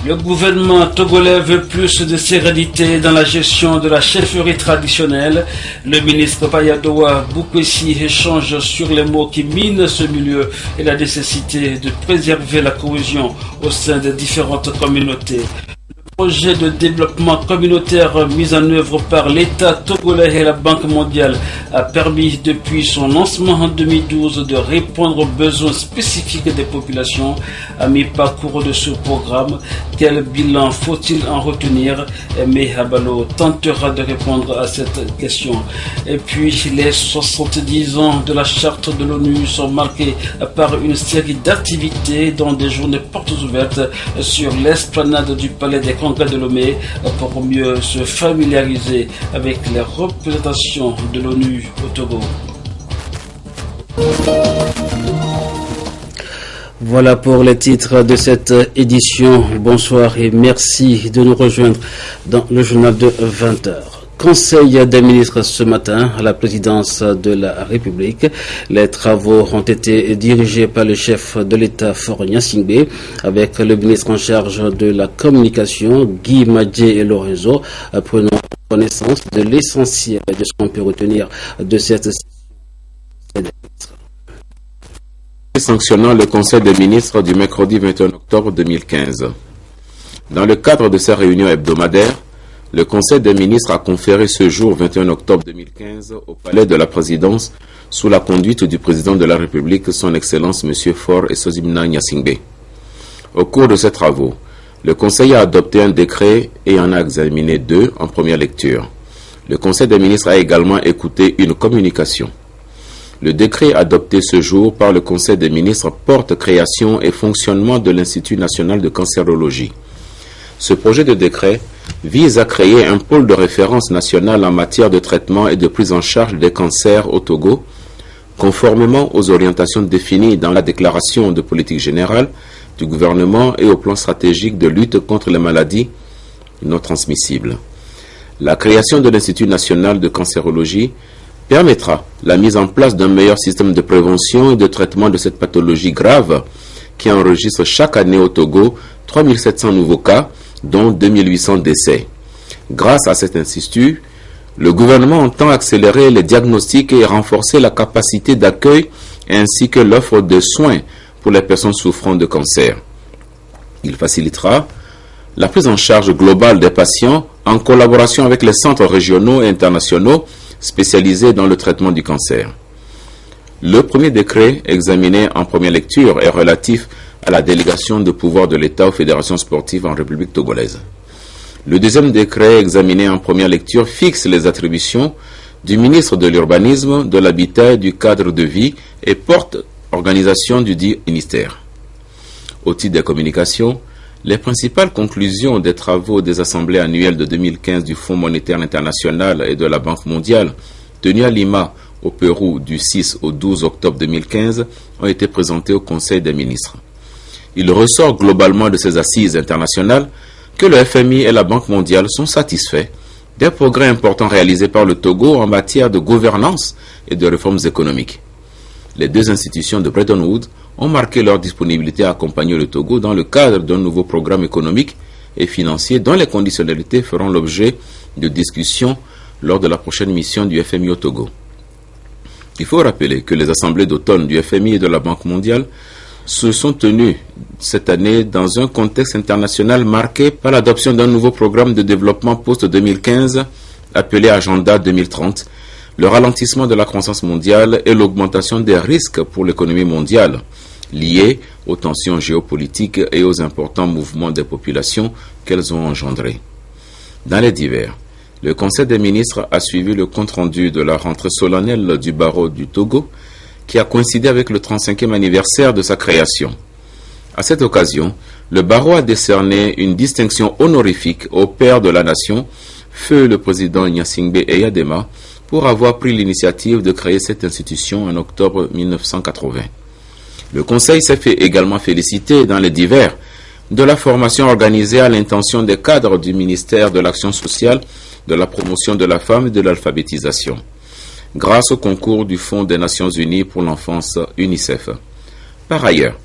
Le gouvernement togolais veut plus de sérénité dans la gestion de la chefferie traditionnelle. Le ministre Payadoa Boukwesi échange sur les mots qui minent ce milieu et la nécessité de préserver la cohésion au sein des différentes communautés. Le projet de développement communautaire mis en œuvre par l'État togolais et la Banque mondiale a permis depuis son lancement en 2012 de répondre aux besoins spécifiques des populations. À mi-parcours de ce programme, quel bilan faut-il en retenir? Aimé Abalo tentera de répondre à cette question. Et puis, les 70 ans de la charte de l'ONU sont marqués par une série d'activités dont des journées portes ouvertes sur l'esplanade du Palais des Congrès de Lomé pour mieux se familiariser avec les représentations de l'ONU au Togo. Voilà pour les titres de cette édition. Bonsoir et merci de nous rejoindre dans le journal de 20h. Conseil des ministres ce matin à la présidence de la République. Les travaux ont été dirigés par le chef de l'État Faure Gnassingbé avec le ministre en charge de la communication Guy Madjé et Lorenzo. Prenons connaissance de l'essentiel de ce qu'on peut retenir de cette sanctionnant le Conseil des ministres du mercredi 21 octobre 2015. Dans le cadre de sa réunion hebdomadaire, le Conseil des ministres a conféré ce jour 21 octobre 2015 au Palais de la Présidence sous la conduite du président de la République, son Excellence M. Faure Esozimna Gnassingbé. Au cours de ces travaux, le Conseil a adopté un décret et en a examiné 2 en première lecture. Le Conseil des ministres a également écouté une communication. Le décret adopté ce jour par le Conseil des ministres porte création et fonctionnement de l'Institut national de cancérologie. Ce projet de décret vise à créer un pôle de référence national en matière de traitement et de prise en charge des cancers au Togo, conformément aux orientations définies dans la déclaration de politique générale du gouvernement et au plan stratégique de lutte contre les maladies non transmissibles. La création de l'Institut national de cancérologie permettra la mise en place d'un meilleur système de prévention et de traitement de cette pathologie grave qui enregistre chaque année au Togo 3700 nouveaux cas, dont 2800 décès. Grâce à cet institut, le gouvernement entend accélérer les diagnostics et renforcer la capacité d'accueil ainsi que l'offre de soins pour les personnes souffrant de cancer. Il facilitera la prise en charge globale des patients en collaboration avec les centres régionaux et internationaux spécialisés dans le traitement du cancer. Le premier décret examiné en première lecture est relatif à la délégation de pouvoir de l'État aux fédérations sportives en République togolaise. Le deuxième décret examiné en première lecture fixe les attributions du ministre de l'Urbanisme, de l'Habitat et du Cadre de vie et porte organisation du dit ministère. Au titre des communications, les principales conclusions des travaux des assemblées annuelles de 2015 du Fonds monétaire international et de la Banque mondiale, tenues à Lima, au Pérou, du 6 au 12 octobre 2015, ont été présentées au Conseil des ministres. Il ressort globalement de ces assises internationales que le FMI et la Banque mondiale sont satisfaits des progrès importants réalisés par le Togo en matière de gouvernance et de réformes économiques. Les 2 institutions de Bretton Woods ont marqué leur disponibilité à accompagner le Togo dans le cadre d'un nouveau programme économique et financier dont les conditionnalités feront l'objet de discussions lors de la prochaine mission du FMI au Togo. Il faut rappeler que les assemblées d'automne du FMI et de la Banque mondiale se sont tenues cette année dans un contexte international marqué par l'adoption d'un nouveau programme de développement post-2015 appelé Agenda 2030, le ralentissement de la croissance mondiale et l'augmentation des risques pour l'économie mondiale liés aux tensions géopolitiques et aux importants mouvements des populations qu'elles ont engendrés. Dans les divers, le Conseil des ministres a suivi le compte-rendu de la rentrée solennelle du barreau du Togo qui a coïncidé avec le 35e anniversaire de sa création. À cette occasion, le barreau a décerné une distinction honorifique au père de la nation, feu le président Gnassingbé Eyadema, pour avoir pris l'initiative de créer cette institution en octobre 1980. Le Conseil s'est fait également féliciter dans les divers de la formation organisée à l'intention des cadres du ministère de l'Action sociale, de la promotion de la femme et de l'alphabétisation, grâce au concours du Fonds des Nations Unies pour l'enfance UNICEF. Par ailleurs,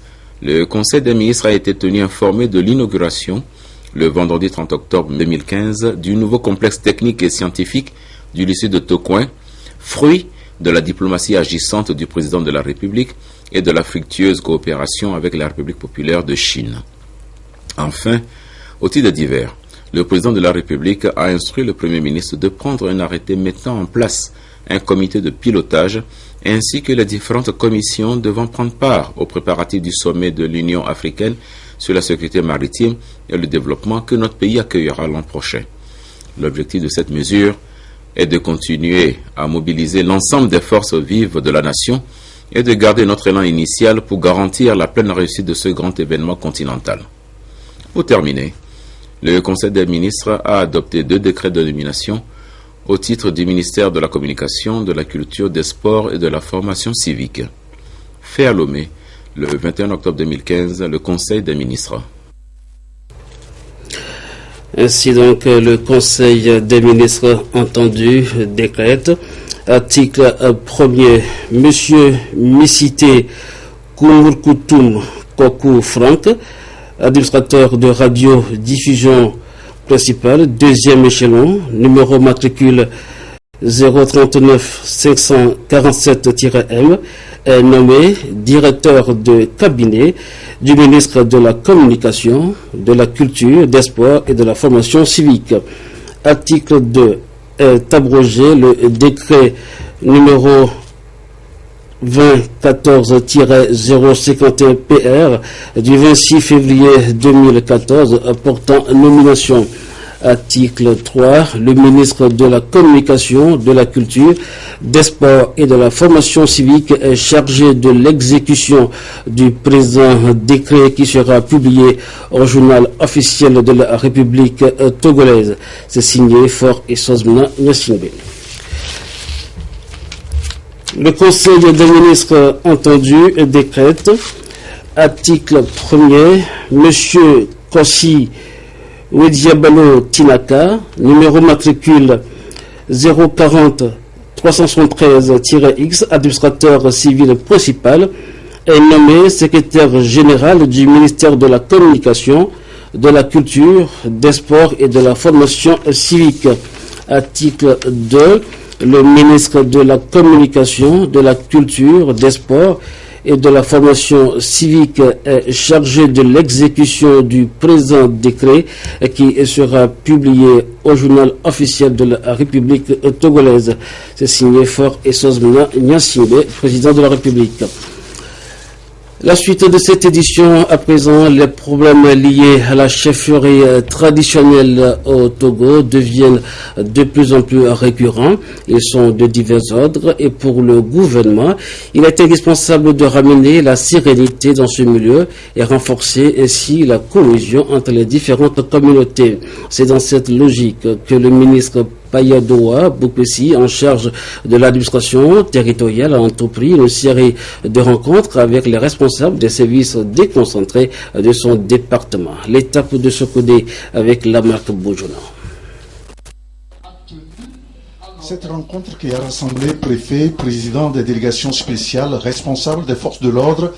le Conseil des ministres a été tenu informé de l'inauguration le vendredi 30 octobre 2015, du nouveau complexe technique et scientifique du lycée de Tokoin, fruit de la diplomatie agissante du président de la République et de la fructueuse coopération avec la République populaire de Chine. Enfin, au titre divers, le président de la République a instruit le Premier ministre de prendre un arrêté mettant en place un comité de pilotage ainsi que les différentes commissions devant prendre part aux préparatifs du sommet de l'Union africaine sur la sécurité maritime et le développement que notre pays accueillera l'an prochain. L'objectif de cette mesure est de continuer à mobiliser l'ensemble des forces vives de la nation et de garder notre élan initial pour garantir la pleine réussite de ce grand événement continental. Pour terminer, le Conseil des ministres a adopté 2 décrets de nomination au titre du ministère de la Communication, de la Culture, des Sports et de la Formation civique. Fait à Lomé, le 21 octobre 2015, le Conseil des ministres. Ainsi donc, le Conseil des ministres entendu décrète, article 1er, Monsieur Missité Koumurkoutoum Kokou Franck, administrateur de radio-diffusion principale, 2e échelon, numéro matricule 039 547-M, est nommé directeur de cabinet du ministre de la Communication, de la Culture, des Sports et de la Formation civique. Article 2. Est abrogé le décret numéro 2014-051 PR du 26 février 2014 portant nomination. Article 3. Le ministre de la Communication, de la Culture, des Sports et de la Formation civique est chargé de l'exécution du présent décret qui sera publié au journal officiel de la République togolaise. C'est signé Fort et Sosmina Nyasingbe. Le Conseil des ministres entendu décrète, article 1er, Monsieur Kossi Wediabalo Tinaka, numéro matricule 040 373-X, administrateur civil principal, est nommé secrétaire général du ministère de la Communication, de la Culture, des Sports et de la Formation civique. Article 2. Le ministre de la Communication, de la Culture, des Sports et de la Formation civique est chargé de l'exécution du présent décret qui sera publié au journal officiel de la République togolaise. C'est signé Fort et Sosmina Nyasingbe, président de la République. La suite de cette édition, à présent, les problèmes liés à la chefferie traditionnelle au Togo deviennent de plus en plus récurrents. Ils sont de divers ordres et pour le gouvernement, il est indispensable de ramener la sérénité dans ce milieu et renforcer ainsi la cohésion entre les différentes communautés. C'est dans cette logique que le ministre Payadoa Boukessi, en charge de l'administration territoriale, a entrepris une série de rencontres avec les responsables des services déconcentrés de son département. L'étape de ce côté avec la marque Bojona. Cette rencontre qui a rassemblé préfets, présidents des délégations spéciales, responsables des forces de l'ordre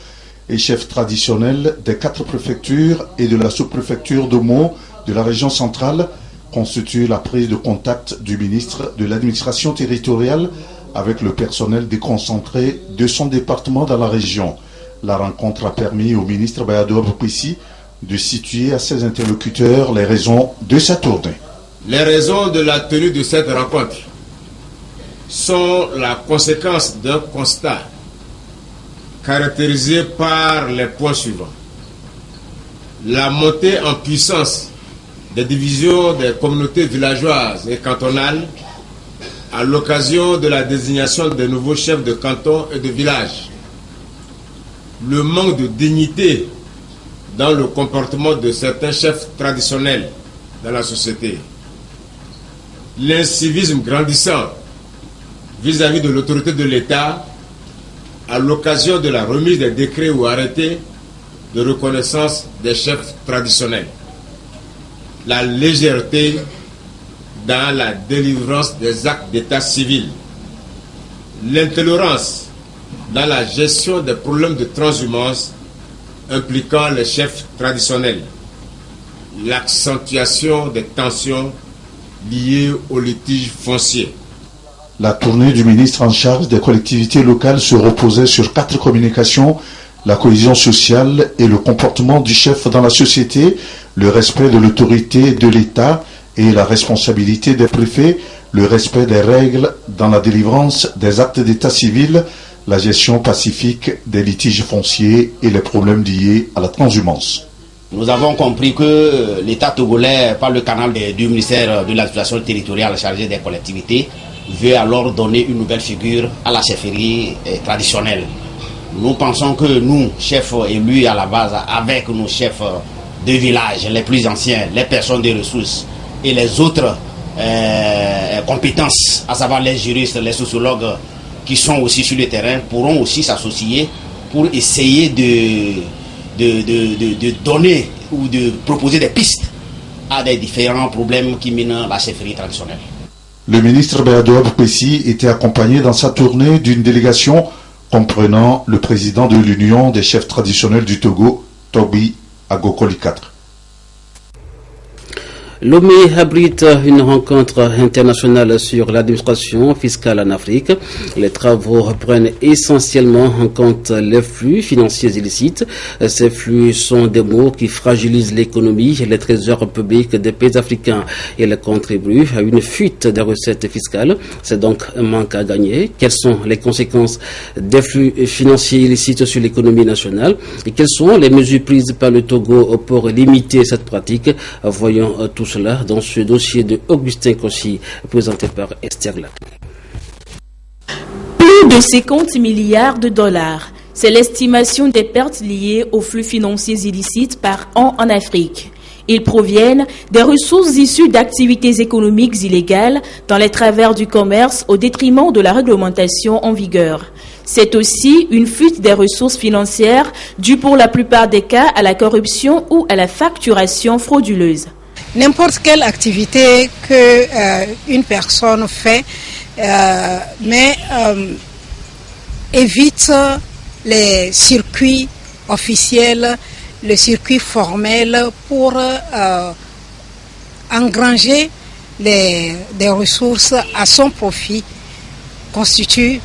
et chefs traditionnels des 4 préfectures et de la sous-préfecture de Mo de la région centrale constitue la prise de contact du ministre de l'administration territoriale avec le personnel déconcentré de son département dans la région. La rencontre a permis au ministre Bayadoa Boukessi de situer à ses interlocuteurs les raisons de sa tournée. Les raisons de la tenue de cette rencontre sont la conséquence d'un constat caractérisé par les points suivants. La montée en puissance des divisions des communautés villageoises et cantonales à l'occasion de la désignation des nouveaux chefs de canton et de village. Le manque de dignité dans le comportement de certains chefs traditionnels dans la société. L'incivisme grandissant vis-à-vis de l'autorité de l'État à l'occasion de la remise des décrets ou arrêtés de reconnaissance des chefs traditionnels. La légèreté dans la délivrance des actes d'état civil, l'intolérance dans la gestion des problèmes de transhumance impliquant les chefs traditionnels, l'accentuation des tensions liées aux litiges fonciers. La tournée du ministre en charge des collectivités locales se reposait sur 4 communications: la cohésion sociale et le comportement du chef dans la société, le respect de l'autorité de l'État et la responsabilité des préfets, le respect des règles dans la délivrance des actes d'état civil, la gestion pacifique des litiges fonciers et les problèmes liés à la transhumance. Nous avons compris que l'État togolais, par le canal du ministère de l'administration territoriale chargé des collectivités, veut alors donner une nouvelle figure à la chefferie traditionnelle. Nous pensons que nous, chefs élus à la base, avec nos chefs de village, les plus anciens, les personnes des ressources et les autres compétences, à savoir les juristes, les sociologues qui sont aussi sur le terrain, pourront aussi s'associer pour essayer de donner ou de proposer des pistes à des différents problèmes qui minent la chefferie traditionnelle. Le ministre Béadoua Boukessi était accompagné dans sa tournée d'une délégation comprenant le président de l'Union des chefs traditionnels du Togo, Toby Agokoli IV. Lomé abrite une rencontre internationale sur l'administration fiscale en Afrique. Les travaux prennent essentiellement en compte les flux financiers illicites. Ces flux sont des maux qui fragilisent l'économie et les trésors publics des pays africains. Ils contribuent à une fuite des recettes fiscales. C'est donc un manque à gagner. Quelles sont les conséquences des flux financiers illicites sur l'économie nationale et quelles sont les mesures prises par le Togo pour limiter cette pratique? Voyons tout cela dans ce dossier de Augustin Kossi présenté par Esther Lac. Plus de 50 milliards de dollars. C'est l'estimation des pertes liées aux flux financiers illicites par an en Afrique. Ils proviennent des ressources issues d'activités économiques illégales dans les travers du commerce au détriment de la réglementation en vigueur. C'est aussi une fuite des ressources financières due pour la plupart des cas à la corruption ou à la facturation frauduleuse. N'importe quelle activité que une personne fait, évite les circuits officiels, le circuit formel pour engranger des ressources à son profit, constitue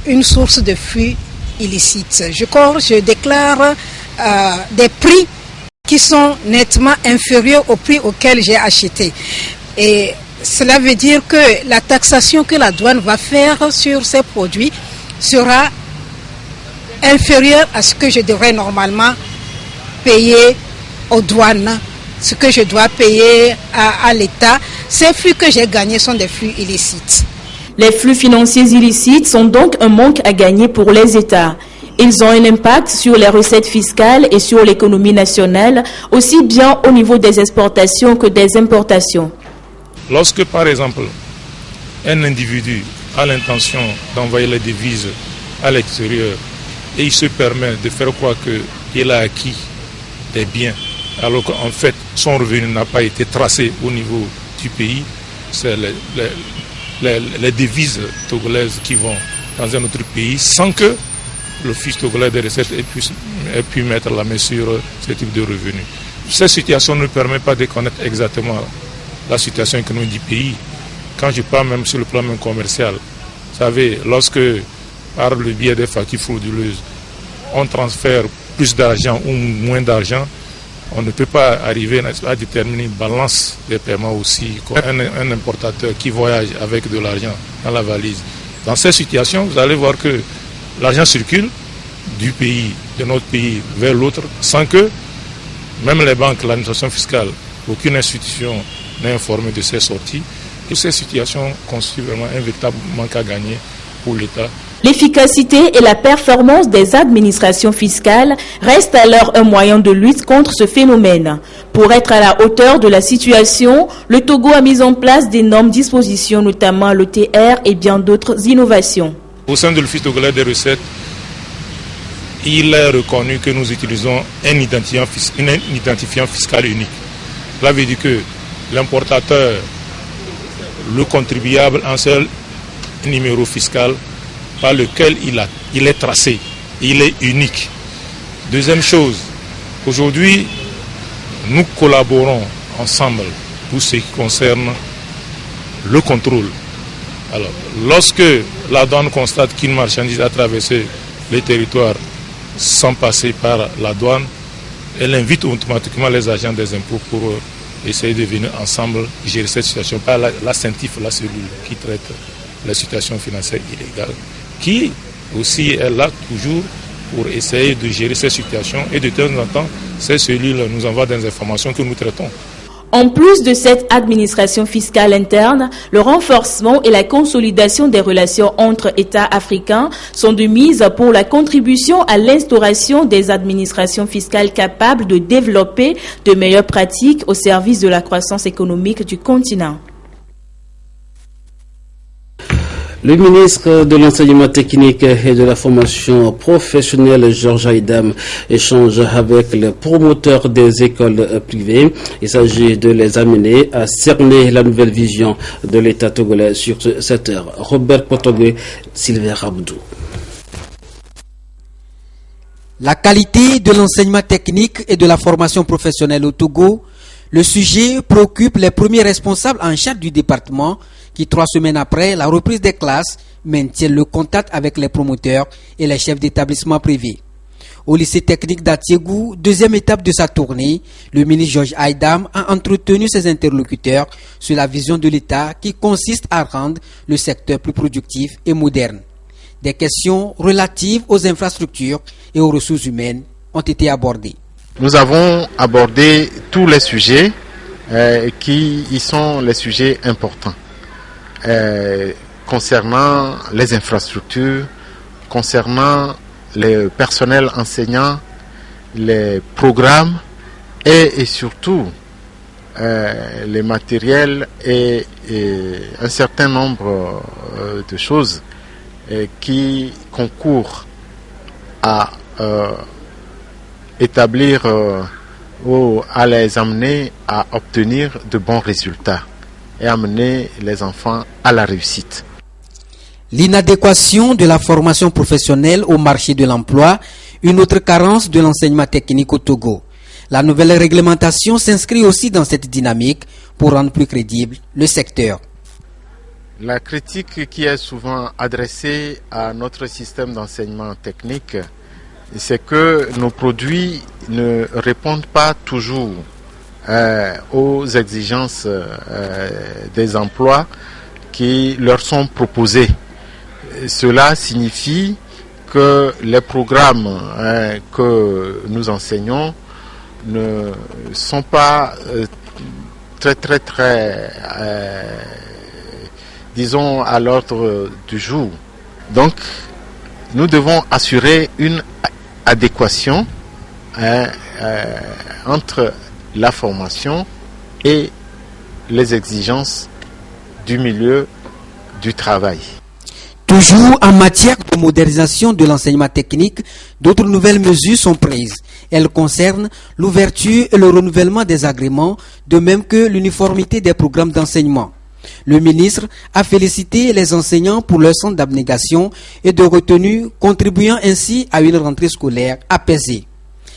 une source de flux illicites. Je déclare des prix qui sont nettement inférieurs au prix auquel j'ai acheté. Et cela veut dire que la taxation que la douane va faire sur ces produits sera inférieure à ce que je devrais normalement payer aux douanes, ce que je dois payer à l'État. Ces flux que j'ai gagnés sont des flux illicites. Les flux financiers illicites sont donc un manque à gagner pour les États. Ils ont un impact sur les recettes fiscales et sur l'économie nationale, aussi bien au niveau des exportations que des importations. Lorsque, par exemple, un individu a l'intention d'envoyer les devises à l'extérieur et il se permet de faire croire qu'il a acquis des biens, alors qu'en fait, son revenu n'a pas été tracé au niveau du pays, c'est les devises togolaises qui vont dans un autre pays sans que l'Office togolais des recettes ait pu mettre la main sur ce type de revenus. Cette situation ne permet pas de connaître exactement la situation économique du pays. Quand je parle même sur le plan même commercial, vous savez, lorsque par le biais des factures frauduleuses, on transfère plus d'argent ou moins d'argent, on ne peut pas arriver à déterminer une balance des paiements aussi. Un importateur qui voyage avec de l'argent dans la valise. Dans cette situation, vous allez voir que l'argent circule du pays, de notre pays vers l'autre, sans que même les banques, l'administration fiscale, aucune institution n'est informée de ces sorties. Et ces situations constituent vraiment un véritable manque à gagner pour l'État. L'efficacité et la performance des administrations fiscales restent alors un moyen de lutte contre ce phénomène. Pour être à la hauteur de la situation, le Togo a mis en place d'énormes dispositions, notamment l'ETR et bien d'autres innovations. Au sein de l'Office togolais des recettes, il est reconnu que nous utilisons un identifiant fiscal unique. Cela veut dire que l'importateur, le contribuable, a un seul numéro fiscal par lequel il est tracé, il est unique. Deuxième chose, aujourd'hui, nous collaborons ensemble pour ce qui concerne le contrôle. Alors, lorsque la douane constate qu'une marchandise a traversé les territoires sans passer par la douane, elle invite automatiquement les agents des impôts pour essayer de venir ensemble gérer cette situation. Par la CENTIF, la cellule qui traite la situation financière illégale, qui aussi est là toujours pour essayer de gérer ces situations. Et de temps en temps, ces cellules nous envoient des informations que nous traitons. En plus de cette administration fiscale interne, le renforcement et la consolidation des relations entre États africains sont de mise pour la contribution à l'instauration des administrations fiscales capables de développer de meilleures pratiques au service de la croissance économique du continent. Le ministre de l'Enseignement technique et de la formation professionnelle, Georges Aïdam, échange avec les promoteurs des écoles privées. Il s'agit de les amener à cerner la nouvelle vision de l'État togolais sur ce secteur. Robert Potogwe, Sylvain Rabdou. La qualité de l'enseignement technique et de la formation professionnelle au Togo, le sujet préoccupe les premiers responsables en charge du département qui, 3 semaines après la reprise des classes, maintiennent le contact avec les promoteurs et les chefs d'établissement privés. Au lycée technique d'Atiégou, deuxième étape de sa tournée, le ministre Georges Aïdam a entretenu ses interlocuteurs sur la vision de l'État qui consiste à rendre le secteur plus productif et moderne. Des questions relatives aux infrastructures et aux ressources humaines ont été abordées. Nous avons abordé tous les sujets qui y sont les sujets importants. Concernant les infrastructures, concernant les personnels enseignants, les programmes et surtout les matériels et un certain nombre de choses qui concourent à établir ou à les amener à obtenir de bons résultats et amener les enfants à la réussite. L'inadéquation de la formation professionnelle au marché de l'emploi, une autre carence de l'enseignement technique au Togo. La nouvelle réglementation s'inscrit aussi dans cette dynamique pour rendre plus crédible le secteur. La critique qui est souvent adressée à notre système d'enseignement technique, c'est que nos produits ne répondent pas toujours aux exigences des emplois qui leur sont proposés. Cela signifie que les programmes que nous enseignons ne sont pas très disons à l'ordre du jour. Donc nous devons assurer une adéquation entre la formation et les exigences du milieu du travail. Toujours en matière de modernisation de l'enseignement technique, d'autres nouvelles mesures sont prises. Elles concernent l'ouverture et le renouvellement des agréments, de même que l'uniformité des programmes d'enseignement. Le ministre a félicité les enseignants pour leur sens d'abnégation et de retenue, contribuant ainsi à une rentrée scolaire apaisée.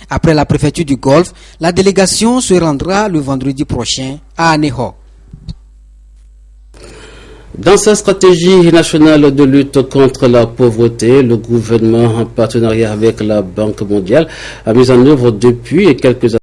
Après la préfecture du Golfe, la délégation se rendra le vendredi prochain à Aného. Dans sa stratégie nationale de lutte contre la pauvreté, le gouvernement, en partenariat avec la Banque mondiale, a mis en œuvre depuis quelques années